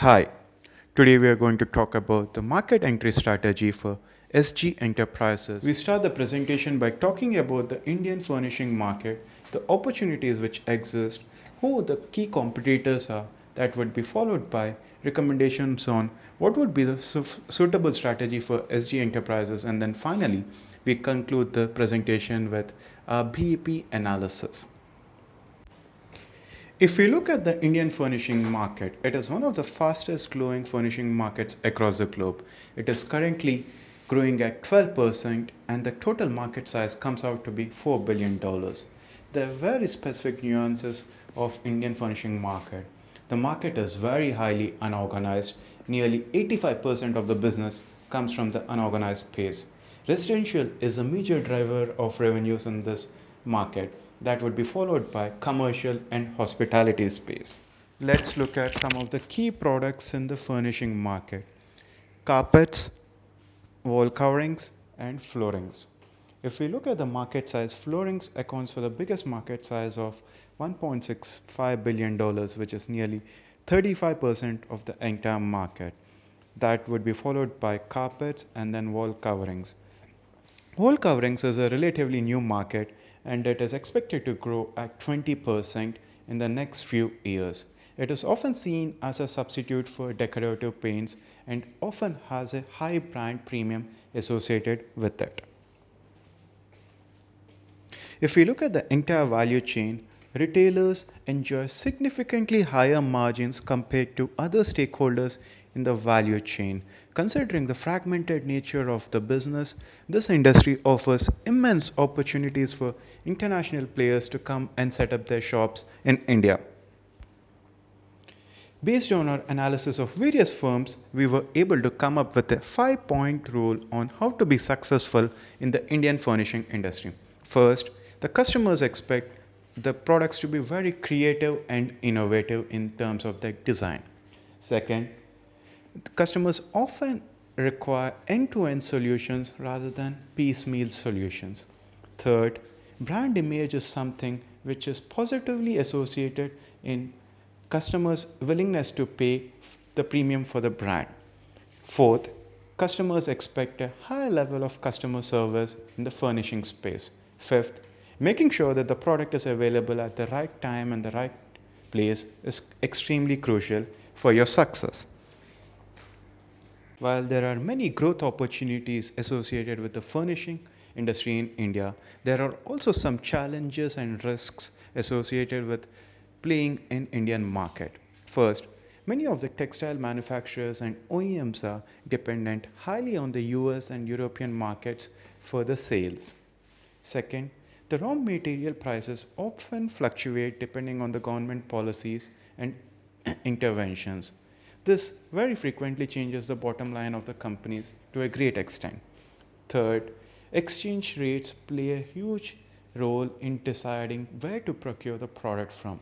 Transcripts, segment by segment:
Hi, today we are going to talk about the market entry strategy for SG enterprises. We start the presentation by talking about the Indian furnishing market, the opportunities which exist, who the key competitors are, that would be followed by recommendations on what would be the suitable strategy for SG enterprises, and then finally we conclude the presentation with a BEP analysis. If we look at the Indian furnishing market, it is one of the fastest growing furnishing markets across the globe. It is currently growing at 12%, and the total market size comes out to be $4 billion. There are very specific nuances of Indian furnishing market. The market is very highly unorganized. Nearly 85% of the business comes from the unorganized space. Residential is a major driver of revenues in this market. That would be followed by commercial and hospitality space. Let's look at some of the key products in the furnishing market: carpets, wall coverings, and floorings. If we look at the market size, floorings accounts for the biggest market size of $1.65 billion, which is nearly 35% of the entire market. That would be followed by carpets and then wall coverings. Wall coverings is a relatively new market, and it is expected to grow at 20% in the next few years. It is often seen as a substitute for decorative paints and often has a high brand premium associated with it. If we look at the entire value chain, retailers enjoy significantly higher margins compared to other stakeholders in the value chain. Considering the fragmented nature of the business, this industry offers immense opportunities for international players to come and set up their shops in India. Based on our analysis of various firms, we were able to come up with a 5-point rule on how to be successful in the Indian furnishing industry. First, the customers expect the products to be very creative and innovative in terms of their design. Second, customers often require end-to-end solutions rather than piecemeal solutions. Third, brand image is something which is positively associated in customers' willingness to pay the premium for the brand. Fourth, customers expect a high level of customer service in the furnishing space. Fifth, making sure that the product is available at the right time and the right place is extremely crucial for your success. While there are many growth opportunities associated with the furnishing industry in India, there are also some challenges and risks associated with playing in Indian market. First, many of the textile manufacturers and OEMs are dependent highly on the US and European markets for the sales. Second, the raw material prices often fluctuate depending on the government policies and interventions. This very frequently changes the bottom line of the companies to a great extent. Third, exchange rates play a huge role in deciding where to procure the product from.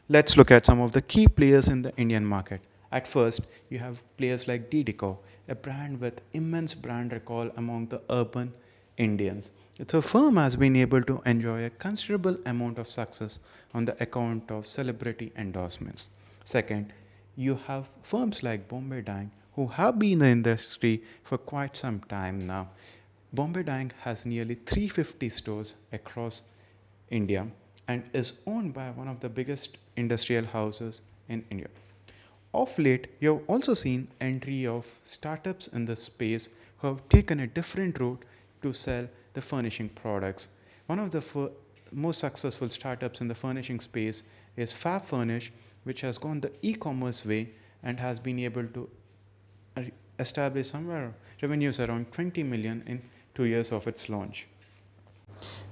Let's look at some of the key players in the Indian market. At first, you have players like D-Decor, a brand with immense brand recall among the urban Indians. The firm has been able to enjoy a considerable amount of success on the account of celebrity endorsements. Second, you have firms like Bombay Dyeing, who have been in the industry for quite some time now. Bombay Dyeing has nearly 350 stores across India and is owned by one of the biggest industrial houses in India. Of late, you have also seen entry of startups in the space who have taken a different route to sell the furnishing products. One of the most successful startups in the furnishing space is Fab Furnish, which has gone the e-commerce way and has been able to establish somewhere revenues around 20 million in 2 years of its launch.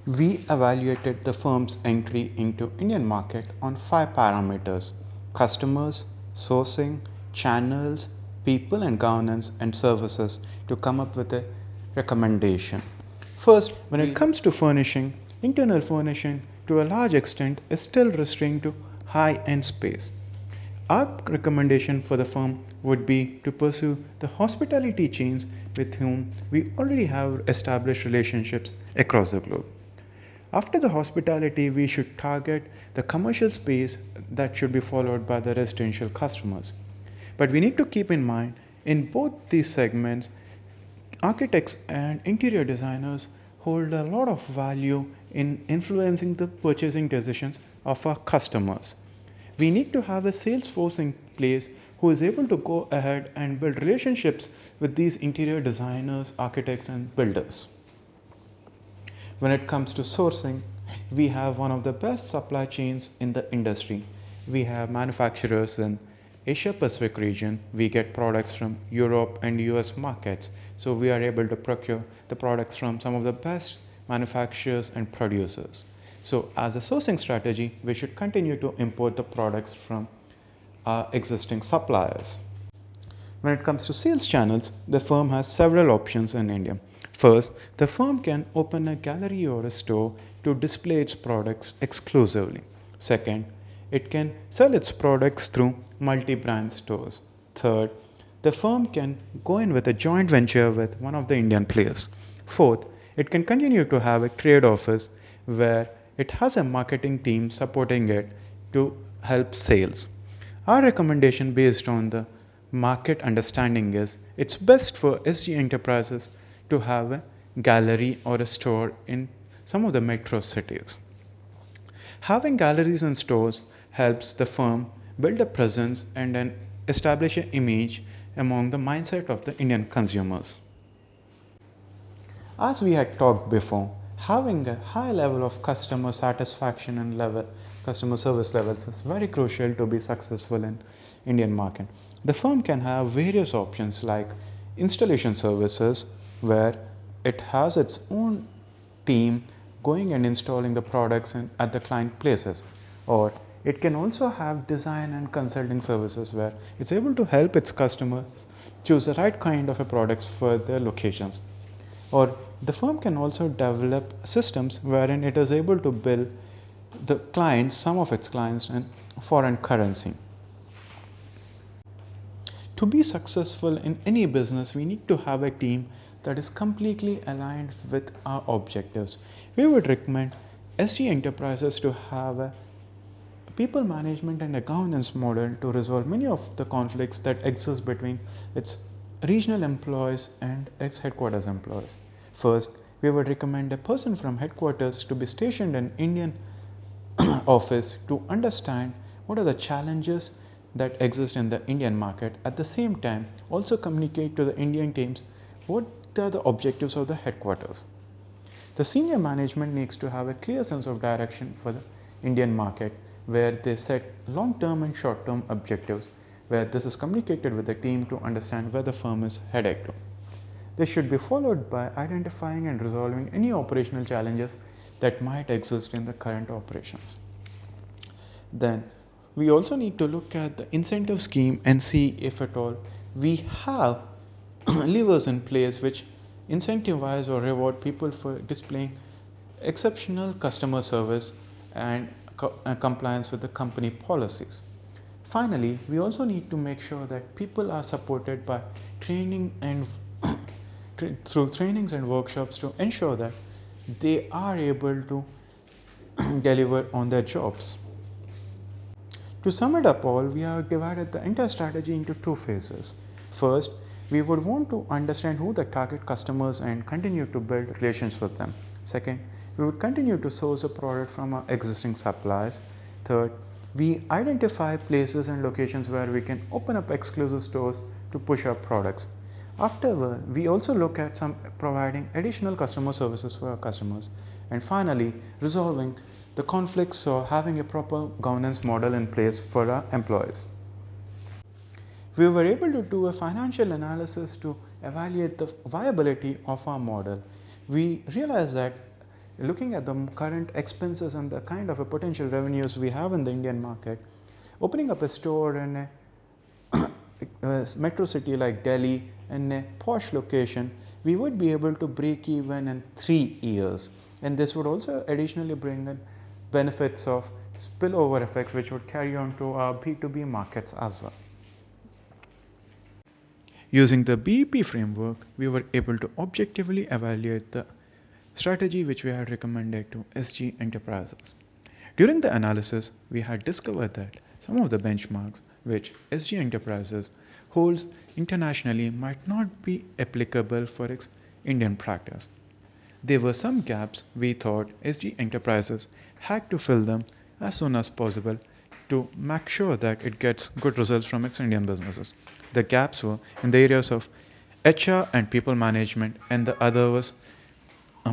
We evaluated the firm's entry into Indian market on 5 parameters: customers, sourcing, channels, people and governance, and services to come up with a recommendation. First, when it comes to furnishing, internal furnishing to a large extent is still restrained to high-end space. Our recommendation for the firm would be to pursue the hospitality chains with whom we already have established relationships across the globe. After the hospitality, we should target the commercial space that should be followed by the residential customers. But we need to keep in mind in both these segments, architects and interior designers hold a lot of value in influencing the purchasing decisions of our customers. We need to have a sales force in place who is able to go ahead and build relationships with these interior designers, architects, and builders. When it comes to sourcing, we have one of the best supply chains in the industry. We have manufacturers in Asia Pacific region. We get products from Europe and US markets. So we are able to procure the products from some of the best manufacturers and producers. So as a sourcing strategy, we should continue to import the products from our existing suppliers. When it comes to sales channels, the firm has several options in India. First, the firm can open a gallery or a store to display its products exclusively. Second, it can sell its products through multi-brand stores. Third, the firm can go in with a joint venture with one of the Indian players. Fourth, it can continue to have a trade office where it has a marketing team supporting it to help sales. Our recommendation based on the market understanding is it's best for SG enterprises to have a gallery or a store in some of the metro cities. Having galleries and stores helps the firm build a presence and then establish an image among the mindset of the Indian consumers. As we had talked before, having a high level of customer satisfaction and customer service levels is very crucial to be successful in Indian market. The firm can have various options like installation services where it has its own team going and installing the products at the client places, or it can also have design and consulting services where it's able to help its customers choose the right kind of a products for their locations. Or the firm can also develop systems wherein it is able to bill the clients, some of its clients, in foreign currency. To be successful in any business, we need to have a team that is completely aligned with our objectives. We would recommend SG enterprises to have a people management and a governance model to resolve many of the conflicts that exist between its regional employees and its headquarters employees. First, we would recommend a person from headquarters to be stationed in Indian office to understand what are the challenges that exist in the Indian market. At the same time, also communicate to the Indian teams what are the objectives of the headquarters. The senior management needs to have a clear sense of direction for the Indian market where they set long-term and short-term objectives, where this is communicated with the team to understand where the firm is headed to. This should be followed by identifying and resolving any operational challenges that might exist in the current operations. Then we also need to look at the incentive scheme and see if at all we have levers in place which incentivize or reward people for displaying exceptional customer service and compliance with the company policies. Finally, we also need to make sure that people are supported by training and through trainings and workshops to ensure that they are able to deliver on their jobs. To sum it up all, we have divided the entire strategy into two phases. First, we would want to understand who the target customers and continue to build relations with them. Second, we would continue to source a product from our existing suppliers. Third, we identify places and locations where we can open up exclusive stores to push our products. Afterward, we also look at providing additional customer services for our customers. And finally, resolving the conflicts or having a proper governance model in place for our employees. We were able to do a financial analysis to evaluate the viability of our model. We realized that looking at the current expenses and the kind of a potential revenues we have in the Indian market, opening up a store in a metro city like Delhi in a posh location, we would be able to break even in 3 years. And this would also additionally bring in benefits of spillover effects which would carry on to our B2B markets as well. Using the BEP framework, we were able to objectively evaluate the strategy which we had recommended to SG enterprises. During the analysis, we had discovered that Some of the benchmarks which SG Enterprises holds internationally might not be applicable for its Indian practice. There were some gaps we thought SG Enterprises had to fill them as soon as possible to make sure that it gets good results from its Indian businesses. The gaps were in the areas of HR and people management, and the other was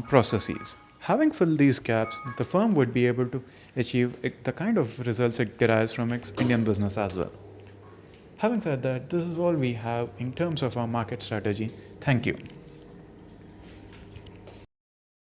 processes. Having filled these gaps, the firm would be able to achieve the kind of results it derives from its Indian business as well. Having said that, this is all we have in terms of our market strategy. Thank you.